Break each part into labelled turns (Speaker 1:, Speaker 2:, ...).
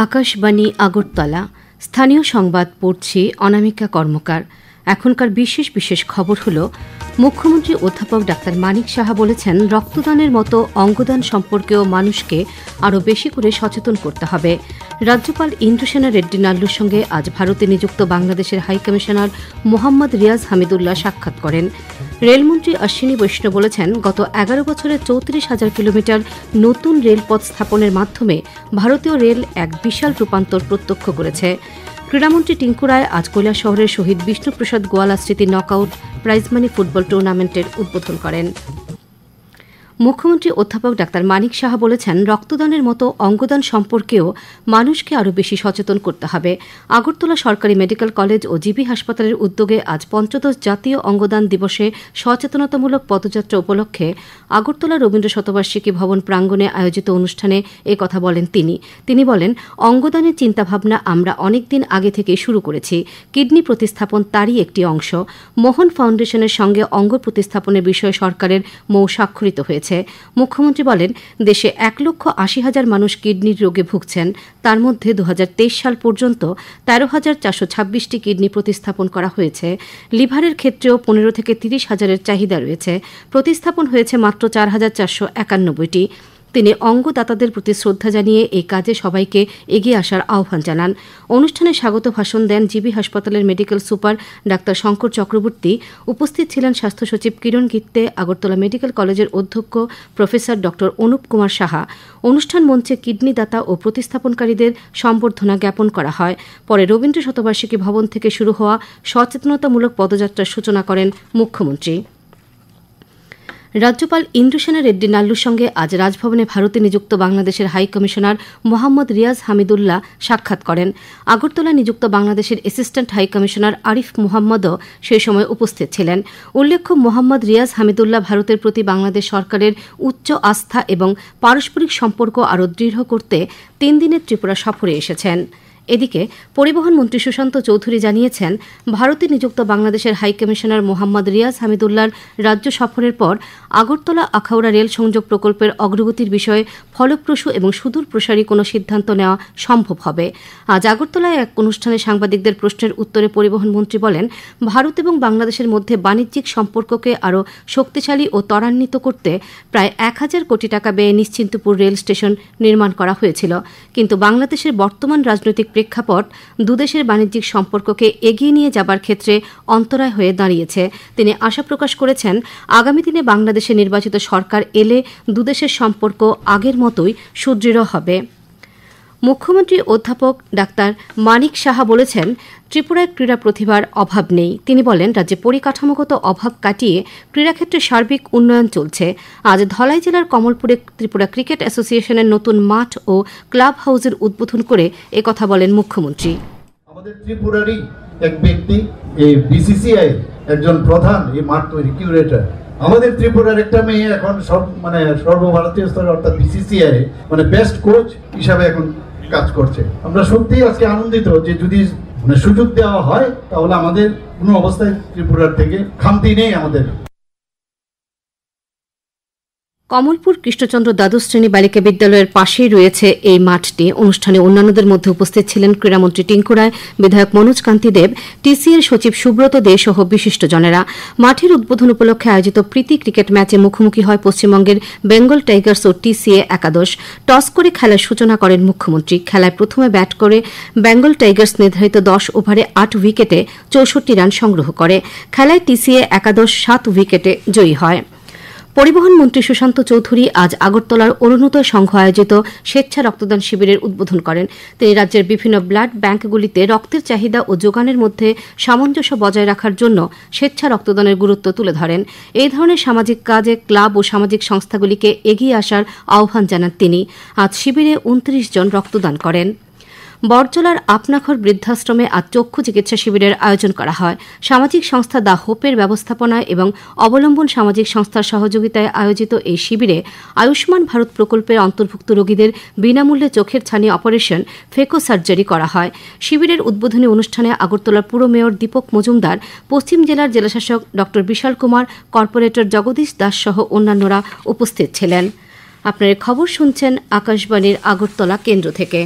Speaker 1: আকাশবাণী আগরতলা স্থানীয় সংবাদ পড়ছি অনামিকা কর্মকার। এখনকার বিশেষ বিশেষ খবর হল, মুখ্যমন্ত্রী অধ্যাপক ডাক্তার মানিক সাহা বলেছেন, রক্তদানের মতো অঙ্গদান সম্পর্কেও মানুষকে আরও বেশি করে সচেতন করতে হবে। রাজ্যপাল ইন্দ্রসেনা রেড্ডি নাল্লুর সঙ্গে আজ ভারতে নিযুক্ত বাংলাদেশের হাইকমিশনার মোহাম্মদ রিয়াজ হামিদুল্লাহ সাক্ষাৎ করেন। রেলমন্ত্রী অশ্বিনী বৈষ্ণব বলেছেন, গত 11 বছরে 34,000 কিলোমিটার নতুন রেলপথ স্থাপনের মাধ্যমে ভারতীয় রেল এক বিশাল রূপান্তর প্রত্যক্ষ করেছে। ক্রীড়ামন্ত্রী টিঙ্কু রায় আজ কৈলাসহরের শহীদ বিষ্ণুপ্রসাদ গোয়ালা স্মৃতি নকআউট প্রাইজমানি ফুটবল টুর্নামেন্টের উদ্বোধন করেন। মুখ্যমন্ত্রী অধ্যাপক ডাক্তার মানিক সাহা বলেছেন, রক্তদানের মতো অঙ্গদান সম্পর্কেও মানুষকে আরও বেশি সচেতন করতে হবে। আগরতলা সরকারি মেডিকেল কলেজ ও জিবি হাসপাতালের উদ্যোগে আজ ৫ম জাতীয় অঙ্গদান দিবসে সচেতনতামূলক পদযাত্রা উপলক্ষে আগরতলা রবীন্দ্র শতবার্ষিকী ভবন প্রাঙ্গণে আয়োজিত অনুষ্ঠানে কথা বলেন তিনি বলেন, অঙ্গদানের চিন্তাভাবনা আমরা অনেকদিন আগে থেকে শুরু করেছি। কিডনি প্রতিস্থাপন তারই একটি অংশ। মোহন ফাউন্ডেশনের সঙ্গে অঙ্গ প্রতিস্থাপনের বিষয়ে সরকারের মৌ স্বাক্ষরিত হয়েছে। মুখ্যমন্ত্রী বলেন, দেশে 1,80,000 মানুষ কিডনির রোগে ভুগছেন। তার মধ্যে 2023 সাল পর্যন্ত 13,426টি কিডনি প্রতিস্থাপন করা হয়েছে। লিভারের ক্ষেত্রেও 15 থেকে 30,000-এর চাহিদা রয়েছে। প্রতিস্থাপন হয়েছে মাত্র 4,491টি। তিনি অঙ্গদাতাদের প্রতি শ্রদ্ধা জানিয়ে এই কাজে সবাইকে এগিয়ে আসার আহ্বান জানান। অনুষ্ঠানে স্বাগত ভাষণ দেন জিবি হাসপাতালের medical super doctor Shankar Chakraborty. উপস্থিত ছিলেন স্বাস্থ্য সচিব কিরণ গিত্তে, আগরতলা মেডিকেল কলেজের অধ্যক্ষ প্রফেসর ডক্টর অনুপ কুমার সাহা। অনুষ্ঠান মঞ্চে কিডনি দাতা ও প্রতিস্থাপনকারীদের সম্বর্ধনা জ্ঞাপন করা হয়। পরে রবীন্দ্র শতবার্ষিকী ভবন থেকে শুরু হওয়া সচেতনতামূলক পদযাত্রার সূচনা করেন মুখ্যমন্ত্রী। রাজ্যপাল ইন্দ্রসেনা রেড্ডি নাল্লুর সঙ্গে আজ রাজভবনে ভারতে নিযুক্ত বাংলাদেশের হাইকমিশনার মোহাম্মদ রিয়াজ হামিদুল্লাহ সাক্ষাৎ করেন। আগরতলা নিযুক্ত বাংলাদেশের অ্যাসিস্ট্যান্ট হাইকমিশনার আরিফ মুহাম্মদও সেই সময় উপস্থিত ছিলেন। উল্লেখ্য, মোহাম্মদ রিয়াজ হামিদুল্লাহ ভারতের প্রতি বাংলাদেশ সরকারের উচ্চ আস্থা এবং পারস্পরিক সম্পর্ক আরও দৃঢ় করতে 3 দিনের ত্রিপুরা সফরে এসেছেন। এদিকে পরিবহন মন্ত্রী সুশান্ত চৌধুরী জানিয়েছেন, ভারতে নিযুক্ত বাংলাদেশের হাইকমিশনার মোহাম্মদ রিয়াজ হামিদুল্লাহর রাজ্য সফরের পর আগরতলা আখাউড়া রেল সংযোগ প্রকল্পের অগ্রগতির বিষয়ে ফলপ্রসূ এবং সুদূর প্রসারী কোনো সিদ্ধান্ত নেওয়া সম্ভব হবে। আজ আগরতলায় এক অনুষ্ঠানে সাংবাদিকদের প্রশ্নের উত্তরে পরিবহন মন্ত্রী বলেন, ভারত এবং বাংলাদেশের মধ্যে বাণিজ্যিক সম্পর্ককে আরও শক্তিশালী ও ত্বরান্বিত করতে প্রায় 1,000 কোটি টাকা ব্যয়ে নিশ্চিন্তপুর রেল স্টেশন নির্মাণ করা হয়েছিল। কিন্তু বাংলাদেশের বর্তমান রাজনৈতিক প্রেক্ষাপট দুদেশের বাণিজ্যিক সম্পর্ককে এগিয়ে নিয়ে যাবার ক্ষেত্রে অন্তরায় হয়ে দাঁড়িয়েছে। তিনি আশা প্রকাশ করেছেন, আগামী দিনে বাংলাদেশে নির্বাচিত সরকার এলে দুদেশের সম্পর্ক আগের মতোই সুদৃঢ় হবে। মুখ্যমন্ত্রী অধ্যাপক ডাক্তার মানিক সাহা বলেছেন, ত্রিপুরায় ক্রীড়া প্রতিভার অভাব নেই। তিনি বলেন, রাজ্যে পরিকাঠামোগত অভাব কাটিয়ে ক্রীড়াক্ষেত্রে সার্বিক উন্নয়ন চলছে। আজ ধলাই জেলার কমলপুরে ত্রিপুরা ক্রিকেট অ্যাসোসিয়েশনের নতুন মাঠ ও ক্লাব হাউসের উদ্বোধন করে একথা বলেন মুখ্যমন্ত্রী।
Speaker 2: আমাদের ত্রিপুরারই এক ব্যক্তি, এই বিসিসিআই একজন প্রধান, এই মাঠ তৈরি কিউরেটর। আমাদের ত্রিপুরার একটা মেয়ে এখন সর্বভারতীয় স্তরে অর্থাৎ বিসিসিআই বেস্ট কোচ হিসাবে এখন কাজ করছে। আমরা সত্যিই আজকে আনন্দিত যে যদি সুযোগ দেওয়া হয় তাহলে আমাদের কোনো অবস্থায় ত্রিপুরার থেকে খামতি নেই আমাদের।
Speaker 1: কমলপুর কৃষ্ণচন্দ্র দ্বাদশ শ্রেণী বালিকা বিদ্যালয়ের পাশেই রয়েছে এই মাঠটি। অনুষ্ঠানে অন্যান্যদের মধ্যে উপস্থিত ছিলেন ক্রীড়ামন্ত্রী টিঙ্কু রায়, বিধায়ক মনোজ কান্তি দেব, টিসিএর সচিব সুব্রত দে সহ বিশিষ্টজনেরা। মাঠের উদ্বোধন উপলক্ষে আয়োজিত প্রীতি ক্রিকেট ম্যাচে মুখোমুখি হয় পশ্চিমবঙ্গের বেঙ্গল টাইগার্স ও টিসিএ একাদশ। টস করে খেলার সূচনা করেন মুখ্যমন্ত্রী। খেলায় প্রথমে ব্যাট করে বেঙ্গল টাইগার্স নির্ধারিত 10 ওভারে 8 উইকেটে 64 রান সংগ্রহ করে। খেলায় টিসিএ একাদশ 7 উইকেটে জয়ী হয়। পরিবহন মন্ত্রী সুশান্ত চৌধুরী আজ আগরতলার অরুণোদয় সংঘ আয়োজিত স্বেচ্ছা রক্তদান শিবিরের উদ্বোধন করেন। তিনি রাজ্যের বিভিন্ন ব্লাড ব্যাঙ্কগুলিতে রক্তের চাহিদা ও যোগানের মধ্যে সামঞ্জস্য বজায় রাখার জন্য স্বেচ্ছা রক্তদানের গুরুত্ব তুলে ধরেন। এই ধরনের সামাজিক কাজে ক্লাব ও সামাজিক সংস্থাগুলিকে এগিয়ে আসার আহ্বান জানান তিনি। আজ শিবিরে 29 জন রক্তদান করেন। বড়জলার আপনাঘর বৃদ্ধাশ্রমে আজ চক্ষু চিকিৎসা শিবিরের আয়োজন করা হয়। সামাজিক সংস্থা দ্য হোপের ব্যবস্থাপনায় এবং অবলম্বন সামাজিক সংস্থার সহযোগিতায় আয়োজিত এই শিবিরে আয়ুষ্মান ভারত প্রকল্পের অন্তর্ভুক্ত রোগীদের বিনামূল্যে চোখের ছানি অপারেশন ফেকো সার্জারি করা হয়। শিবিরের উদ্বোধনী অনুষ্ঠানে আগরতলার পুর মেয়র দীপক মজুমদার, পশ্চিম জেলার জেলাশাসক ড বিশাল কুমার, কর্পোরেটর জগদীশ দাস সহ অন্যান্যরা উপস্থিত ছিলেন। আপনারা খবর শুনছেন আকাশবাণীর আগরতলা কেন্দ্র থেকে।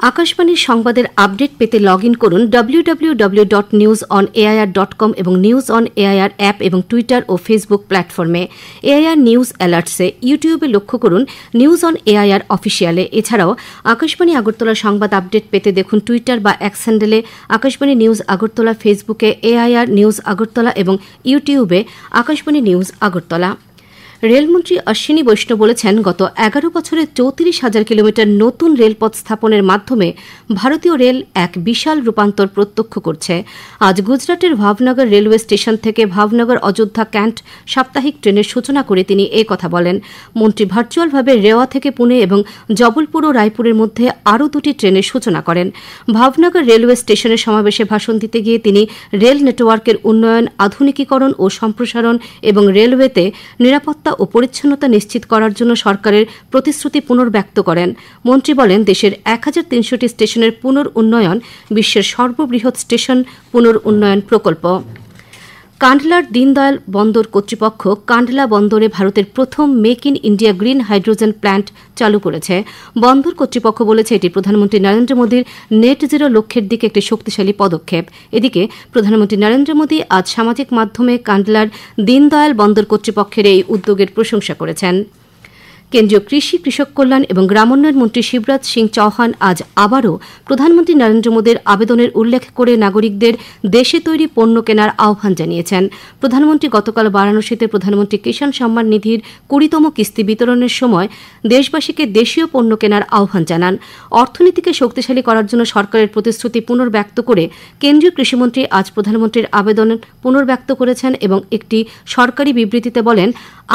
Speaker 1: আকাশবাণীর সংবাদের আপডেট পেতে লগ ইন করুন www.newsonair.com এবং নিউজ অন এআইআর অ্যাপ এবং টুইটার ও ফেসবুক প্ল্যাটফর্মে। এআইআর নিউজ অ্যালার্টসে ইউটিউবে লক্ষ্য করুন নিউজ অন এআইআর অফিসিয়ালে। এছাড়াও আকাশবাণী আগরতলা সংবাদ আপডেট পেতে দেখুন টুইটার বা এক্স হ্যান্ডেলে আকাশবাণী নিউজ আগরতলা, ফেসবুকে এআইআর নিউজ আগরতলা এবং ইউটিউবে আকাশবাণী নিউজ আগরতলা। রেলমন্ত্রী অশ্বিনী বৈষ্ণব বলেছেন, গত 11 বছরে 34,000 কিলোমিটার নতুন রেলপথ স্থাপনের মাধ্যমে ভারতীয় রেল এক বিশাল রূপান্তর প্রত্যক্ষ করছে। আজ গুজরাটের ভাবনগর রেলওয়ে স্টেশন থেকে ভাবনগর অযোধ্যা ক্যান্ট সাপ্তাহিক ট্রেনের সূচনা করে তিনি এই কথা বলেন। মন্ত্রী ভার্চুয়ালভাবে রেওয়া থেকে পুনে এবং জবলপুর ও রায়পুরের মধ্যে আরও 2টি ট্রেনের সূচনা করেন। ভাবনগর রেলওয়ে স্টেশনের সমাবেশে ভাষণ দিতে গিয়ে তিনি রেল নেটওয়ার্কের উন্নয়ন, আধুনিকীকরণ ও সম্প্রসারণ এবং রেলওয়েতে নিরাপত্তা ও পরিচ্ছন্নতা নিশ্চিত করার জন্য সরকারের প্রতিশ্রুতি পুনর্ব্যক্ত করেন। মন্ত্রী বলেন, দেশের 1300টি স্টেশনের পুনর্উন্নয়ন বিশ্বের সর্ববৃহৎ স্টেশন পুনর্উন্নয়ন প্রকল্প। কান্ডলার দীনদয়াল বন্দর কর্তৃপক্ষ কান্ডলা বন্দরে ভারতের প্রথম make in India green hydrogen plant চালু করেছে। বন্দর কর্তৃপক্ষ বলেছে, এটি প্রধানমন্ত্রী নরেন্দ্র মোদীর নেট জিরো লক্ষ্যের দিকে একটি শক্তিশালী পদক্ষেপ। এদিকে প্রধানমন্ত্রী নরেন্দ্র মোদী আজ সামাজিক মাধ্যমে কান্ডলার দীনদয়াল বন্দর কর্তৃপক্ষের এই উদ্যোগের প্রশংসা করেছেন। কেন্দ্রীয় কৃষি, কৃষক কল্যাণ এবং গ্রামোন্নয়ন মন্ত্রী শিবরাজ সিং চৌহান আজ আবারও প্রধানমন্ত্রী নরেন্দ্র মোদীর আবেদনের উল্লেখ করে নাগরিকদের দেশে তৈরি পণ্য কেনার আহ্বান জানিয়েছেন। প্রধানমন্ত্রী গতকাল বারাণসীতে প্রধানমন্ত্রী কিষাণ সম্মান নিধির 20তম কিস্তি বিতরণের সময় দেশবাসীকে দেশীয় পণ্য কেনার আহ্বান জানান। অর্থনীতিকে শক্তিশালী করার জন্য সরকারের প্রতিশ্রুতি পুনর্ব্যক্ত করে কেন্দ্রীয় কৃষিমন্ত্রী আজ প্রধানমন্ত্রীর আবেদন পুনর্ব্যক্ত করেছেন এবং একটি সরকারি বিবৃতিতে বলেন,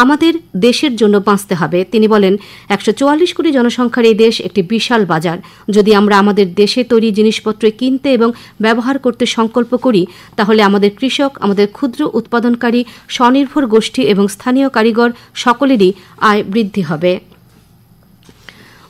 Speaker 1: আমাদের দেশের জন্য বাঁচতে হবে। তিনি বলেন, 144 কোটি জনসংখ্যার এই দেশ একটি বিশাল বাজার। যদি আমরা আমাদের দেশে তৈরি জিনিসপত্র কিনতে এবং ব্যবহার করতে সংকল্প করি, তাহলে আমাদের কৃষক, আমাদের ক্ষুদ্র উৎপাদনকারী, স্বনির্ভর গোষ্ঠী এবং স্থানীয় কারিগর সকলেরই আয় বৃদ্ধি হবে।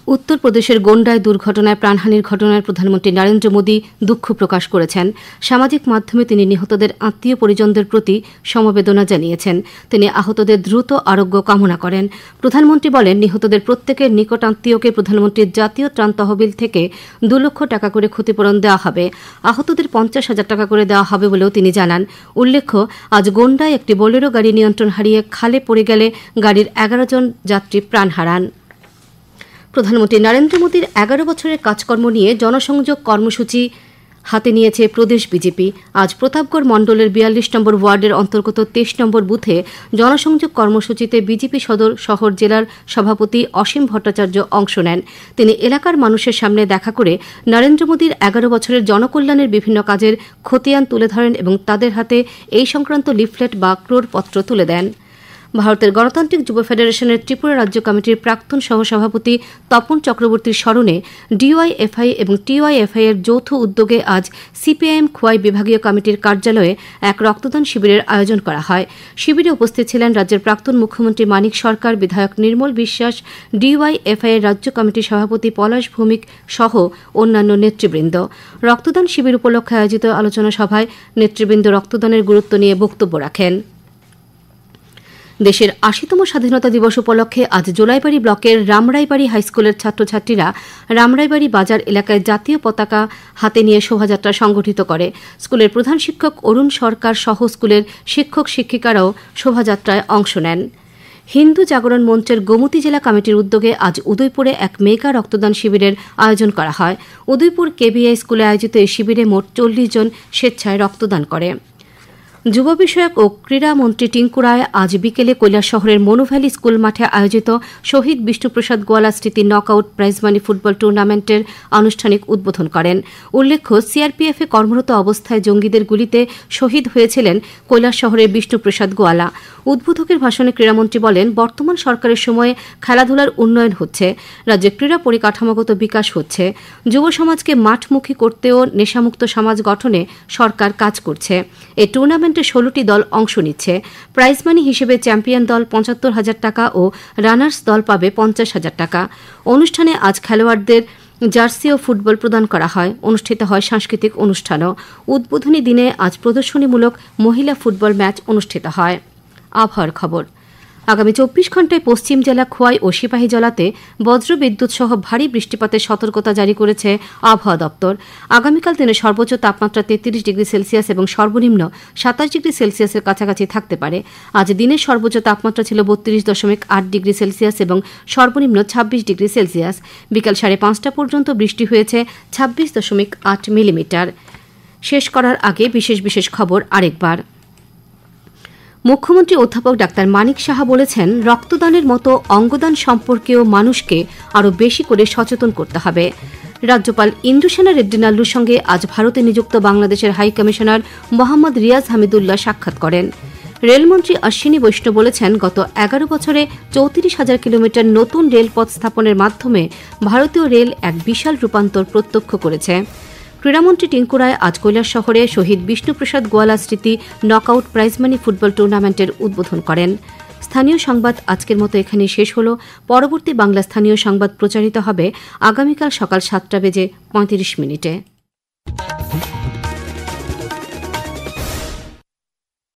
Speaker 1: উত্তরপ্রদেশের গোন্ডায় দুর্ঘটনায় প্রাণহানির ঘটনায় প্রধানমন্ত্রী নরেন্দ্র মোদী দুঃখ প্রকাশ করেছেন। সামাজিক মাধ্যমে তিনি নিহতদের আত্মীয় পরিজনদের প্রতি সমবেদনা জানিয়েছেন। তিনি আহতদের দ্রুত আরোগ্য কামনা করেন। প্রধানমন্ত্রী বলেন, নিহতদের প্রত্যেকের নিকট আত্মীয়কে প্রধানমন্ত্রীর জাতীয় ত্রাণ তহবিল থেকে 2 লক্ষ টাকা করে ক্ষতিপূরণ দেওয়া হবে। আহতদের 50,000 টাকা করে দেওয়া হবে বলেও তিনি জানান। উল্লেখ্য, আজ গোন্ডায় একটি বোলেরো গাড়ি নিয়ন্ত্রণ হারিয়ে খালে পড়ে গেলে গাড়ির 11 জন যাত্রী প্রাণ হারান। প্রধানমন্ত্রী নরেন্দ্র মোদীর 11 বছরের কাজকর্ম নিয়ে জনসংযোগ কর্মসূচি হাতে নিয়েছে প্রদেশ বিজেপি। আজ প্রতাপগড় মণ্ডলের 42 নম্বর ওয়ার্ডের অন্তর্গত 23 নম্বর বুথে জনসংযোগ কর্মসূচিতে বিজেপি সদর শহর জেলার সভাপতি অসীম ভট্টাচার্য অংশ নেন। তিনি এলাকার মানুষের সামনে দেখা করে নরেন্দ্র মোদীর 11 বছরের জনকল্যাণের বিভিন্ন কাজের খতিয়ান তুলে ধরেন এবং তাদের হাতে এই সংক্রান্ত লিফলেট বা ক্রোড়পত্র তুলে দেন। ভারতের গণতান্ত্রিক যুব ফেডারেশনের ত্রিপুরা রাজ্য কমিটির প্রাক্তন সহসভাপতি তপন চক্রবর্তীর স্মরণে ডিওয়াইএফআই এবং টিওয়াইএফআই এর যৌথ উদ্যোগে আজ সিপিআইএম খোয়াই বিভাগীয় কমিটির কার্যালয়ে এক রক্তদান শিবিরের আয়োজন করা হয়। শিবিরে উপস্থিত ছিলেন রাজ্যের প্রাক্তন মুখ্যমন্ত্রী মানিক সরকার, বিধায়ক নির্মল বিশ্বাস, ডিওয়াইএফআই এর রাজ্য কমিটির সভাপতি পলাশ ভৌমিক সহ অন্যান্য নেতৃবৃন্দ। রক্তদান শিবির উপলক্ষে আয়োজিত আলোচনা সভায় নেতৃবৃন্দ রক্তদানের গুরুত্ব নিয়ে বক্তব্য রাখেন। দেশের 80তম স্বাধীনতা দিবস উপলক্ষে আজ জোলাইবাড়ি ব্লকের রামরাইবাড়ি হাইস্কুলের ছাত্রছাত্রীরা রামরাইবাড়ি বাজার এলাকায় জাতীয় পতাকা হাতে নিয়ে শোভাযাত্রা সংগঠিত করে। স্কুলের প্রধান শিক্ষক অরুণ সরকার সহ স্কুলের শিক্ষক শিক্ষিকারাও শোভাযাত্রায় অংশ নেন। হিন্দু জাগরণ মঞ্চের গোমতী জেলা কমিটির উদ্যোগে আজ উদয়পুরে এক মেগা রক্তদান শিবিরের আয়োজন করা হয়। উদয়পুর কেবিআই স্কুলে আয়োজিত এই শিবিরে মোট 40 জন স্বেচ্ছায় রক্তদান করে। যুব বিষয়ক ও ক্রীড়া মন্ত্রী টিঙ্কু রায় আজ বিকেলে কৈলাসহরের মনুভ্যালি স্কুল মাঠে আয়োজিত শহীদ বিষ্ণুপ্রসাদ গোয়ালা স্মৃতি নকআউট প্রাইজমানি ফুটবল টুর্নামেন্টের আনুষ্ঠানিক উদ্বোধন করেন। উল্লেখ্য, সিআরপিএফে কর্মরত অবস্থায় জঙ্গিদের গুলিতে শহীদ হয়েছিলেন কৈলাসহরের বিষ্ণুপ্রসাদ গোয়ালা। উদ্বোধকের ভাষণে ক্রীড়ামন্ত্রী বলেন, বর্তমান সরকারের সময়ে খেলাধুলার উন্নয়ন হচ্ছে, রাজ্যের ক্রীড়া পরিকাঠামোগত বিকাশ হচ্ছে। যুব সমাজকে মাঠমুখী করতেও নেশামুক্ত সমাজ গঠনে সরকার কাজ করছে। এই টুর্নামেন্টে 16টি দল অংশ নিচ্ছে। প্রাইজ মানি হিসেবে চ্যাম্পিয়ন দল 75,000 টাকা ও রানার্স দল পাবে 50,000 টাকা। অনুষ্ঠানে আজ খেলোয়াড়দের জার্সি ও ফুটবল প্রদান করা হয়। অনুষ্ঠিত হয় সাংস্কৃতিক অনুষ্ঠানও। উদ্বোধনী দিনে আজ প্রদর্শনীমূলক মহিলা ফুটবল ম্যাচ অনুষ্ঠিত হয়। আবহাওয়ার খবর। আগামী 24 ঘণ্টায় পশ্চিম জেলা খোয়াই ও সিপাহীজলাতে বজ্রবিদ্যুৎ সহ ভারী বৃষ্টিপাতের সতর্কতা জারি করেছে আবহাওয়া দপ্তর। আগামীকাল দিনে সর্বোচ্চ তাপমাত্রা 33 ডিগ্রি সেলসিয়াস এবং সর্বনিম্ন 27 ডিগ্রি সেলসিয়াসের কাছাকাছি থাকতে পারে। আজ দিনের সর্বোচ্চ তাপমাত্রা ছিল 32.8 ডিগ্রি সেলসিয়াস এবং সর্বনিম্ন 26 ডিগ্রি সেলসিয়াস। বিকাল 5:30 পর্যন্ত বৃষ্টি হয়েছে 26.8 মিলিমিটার। শেষ করার আগে বিশেষ খবর আরেকবার। মুখ্যমন্ত্রী অধ্যাপক ডাক্তার মানিক সাহা বলেছেন, রক্তদানের মতো অঙ্গদান সম্পর্কেও মানুষকে আরও বেশি করে সচেতন করতে হবে। রাজ্যপাল ইন্দ্রসেনা রেড্ডি নাল্লুর সঙ্গে আজ ভারতে নিযুক্ত বাংলাদেশের হাই কমিশনার মোহাম্মদ রিয়াজ হামিদুল্লাহ সাক্ষাৎ করেন। রেলমন্ত্রী অশ্বিনী বৈষ্ণব বলেছেন, গত 11 বছরে 34,000 কিলোমিটার নতুন রেলপথ স্থাপনের মাধ্যমে ভারতীয় রেল এক বিশাল রূপান্তর প্রত্যক্ষ করেছে। ক্রীড়ামন্ত্রী টিঙ্কু রায় আজ কৈলাসশহরে শহীদ বিষ্ণুপ্রসাদ গোয়ালা স্মৃতি নকআউট প্রাইজমানি ফুটবল টুর্নামেন্টের উদ্বোধন করেন। স্থানীয় সংবাদ আজকের মতো এখানেই শেষ হল। পরবর্তী বাংলা স্থানীয় সংবাদ প্রচারিত হবে আগামীকাল সকাল 7:35 মিনিটে।